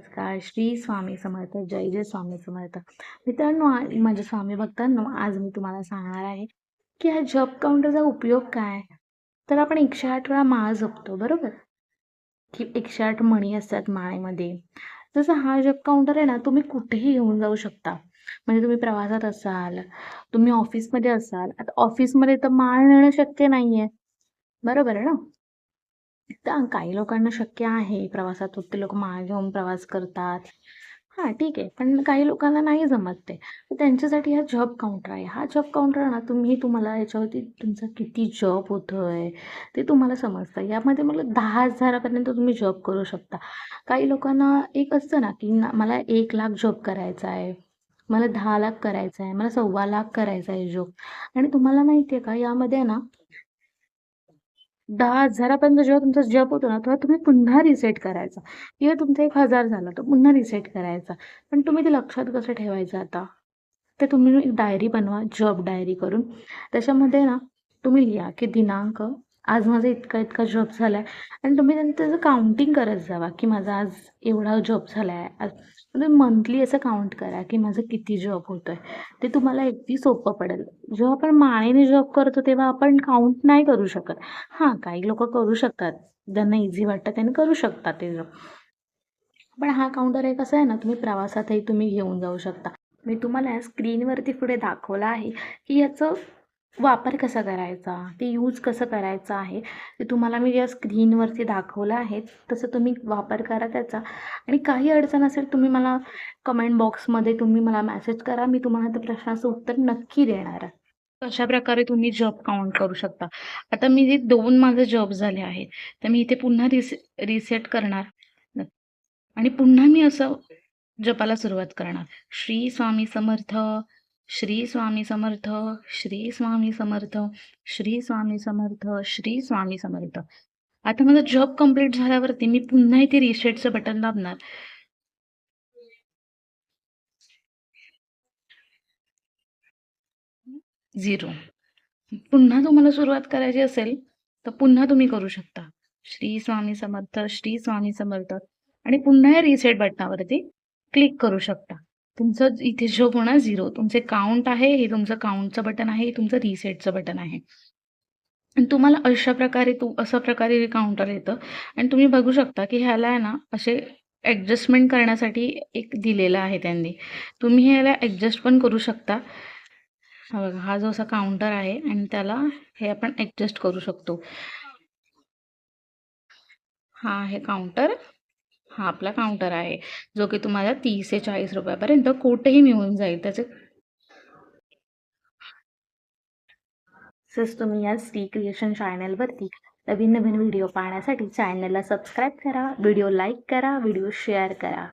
नमस्कार. श्री स्वामी समर्थ. जय जय स्वामी समर्थ. मित्रांनो, माझ्या स्वामी भक्तांनो, आज मी तुम्हाला सांगणार आहे की हा जप काउंटरचा उपयोग काय. तर आपण 108 वेळा माळ जपतो बरोबर, की 108 मणी असतात माळेमध्ये. जसं हा जप काउंटर आहे ना, तुम्ही कुठेही घेऊन जाऊ शकता. म्हणजे तुम्ही प्रवासात असाल, तुम्ही ऑफिसमध्ये असाल. आता ऑफिसमध्ये तर माळ नेणं शक्य नाहीये, बरोबर आहे ना. तर काही लोकांना शक्य आहे, प्रवासात ते लोक माळ घेऊन प्रवास करतात. हां, ठीक आहे. पण काही लोकांना नाही जमत ते. तर त्यांच्यासाठी हा जॉब काउंटर आहे. हा जॉब काउंटर ना, तुम्हाला याच्यावरती तुमचा किती जॉब होतोय ते तुम्हाला समजतं. यामध्ये मला 10,000 पर्यंत तुम्ही जॉब करू शकता. काही लोकांना एक असतं ना, की मला 1,00,000 जॉब करायचा आहे, मला 10,00,000 करायचा आहे, मला 2,25,000 करायचा आहे जॉब. आणि तुम्हाला माहिती आहे का, यामध्ये ना 10,000 पर्यंत जेव्हा तुमचा जप होतो ना, तेव्हा तुम्ही पुन्हा रिसेट करायचा. किंवा तुमचा 1,000 झाला तर पुन्हा रिसेट करायचा. पण तुम्ही ते लक्षात कसं ठेवायचं आता? तर तुम्ही एक डायरी बनवा, जॉब डायरी करून. त्याच्यामध्ये ना तुम्ही लिहा, की दिनांक, आज माझा इतका-इतका जॉब झालाय. आणि तुम्ही नंतर त्याचं काउंटिंग करत जावा, की माझा आज एवढा जॉब झालाय. आज म्हणजे मंथली असं काउंट करा, की माझं किती जॉब होतोय. ते तुम्हाला अगदी सोपं पडेल. जेव्हा आपण माळेने जॉब करतो तेव्हा आपण काउंट नाही करू शकत. हां, काही लोकं करू शकतात. ज्यांना ईझी वाटतं त्यांनी करू शकतात ते जॉब. पण हा काउंटर एक असा आहे ना, तुम्ही प्रवासातही तुम्ही घेऊन जाऊ शकता. मी तुम्हाला स्क्रीनवरती पुढे दाखवलं आहे, की याचं वापर कसा करायचा, ते यूज कसं करायचं आहे. ते तुम्हाला मी या स्क्रीनवरती दाखवलं आहे, तसं तुम्ही वापर करा त्याचा. आणि काही अडचण असेल तुम्ही मला कमेंट बॉक्समध्ये तुम्ही मला मेसेज करा. मी तुम्हाला त्या प्रश्नाचं उत्तर नक्की देणार आहे. कशाप्रकारे तुम्ही जॉब काउंट करू शकता. आता मी जे 2 माझे जॉब झाले आहेत, तर मी इथे पुन्हा रिसेट करणार. आणि पुन्हा मी असं जपाला सुरुवात करणार. श्री स्वामी समर्थ, श्री स्वामी समर्थ, श्री स्वामी समर्थ, श्री स्वामी समर्थ, श्री स्वामी समर्थ. आता माझा जॉब कंप्लीट झाल्यावरती मी पुन्हा इथे रिसेटचं बटन दाबणार. 0. पुन्हा तुम्हाला सुरुवात करायची असेल, तर पुन्हा तुम्ही करू शकता. श्री स्वामी समर्थ, श्री स्वामी समर्थ आणि पुन्हा या रिसेट बटनावरती क्लिक करू शकता. तुमचं इथे शो होणार 0. तुमचे काउंट आहे, हे तुमचं काउंटचं बटन आहे, हे तुमचं रिसेटचं बटन आहे. आणि तुम्हाला अशा प्रकारे हे काउंटर येतं. आणि तुम्ही बघू शकता, की ह्याला आहे ना, असे ॲडजस्टमेंट करण्यासाठी एक दिलेलं आहे त्यांनी. तुम्ही ह्याला ॲडजस्ट पण करू शकता. हा बघा, हा जो असा काउंटर आहे आणि त्याला हे आपण ॲडजस्ट करू शकतो. हा आहे काउंटर. हा आपला काउंटर आहे, जो की तुम्हाला 30 ते 40 रुपयापर्यंत कुठेही मिळून जाईल. त्याचे तसंच तुम्ही या श्री क्रिएशन चॅनलवरती नवीन व्हिडिओ पाहण्यासाठी चॅनलला सबस्क्राईब करा, व्हिडिओ लाईक करा, व्हिडिओ शेअर करा.